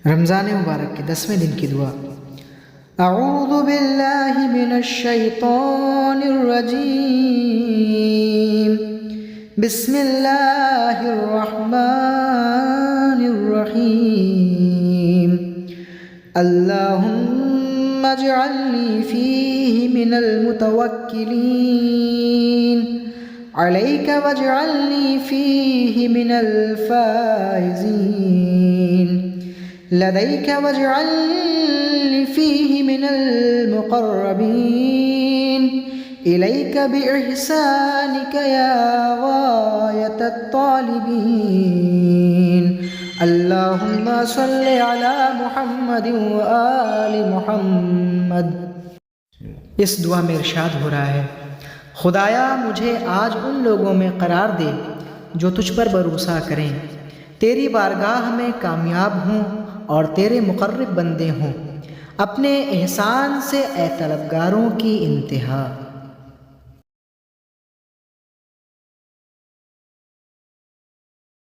रमज़ान मुबारक के 10वें दिन की दुआ। अऊज़ु बिल्लाहि मिनश शैतानिर रजीम, बिस्मिल्लाहिर रहमानिर रहीम। अल्लाहुम्मा अजअलनी फीहि मिनल मुतवक्किलीन अलैका वजअलनी फीहि मिनल फाइज़ीन लदैका वजअलनी फीहि मिनल मुक़र्रबीन इलैका बिइहसानिका या गायतत तालिबीन। अल्लाहुम्मा सल्लि अला मुहम्मदिन व आलि मुहम्मद। इस दुआ में इरशाद हो रहा है, खुदाया मुझे आज उन लोगों में करार दे जो तुझ पर भरोसा करें, तेरी बारगाह में कामयाब हों और तेरे मुक़र्रब बंदे हों। अपने एहसान से ए तलबगारों की इंतहा।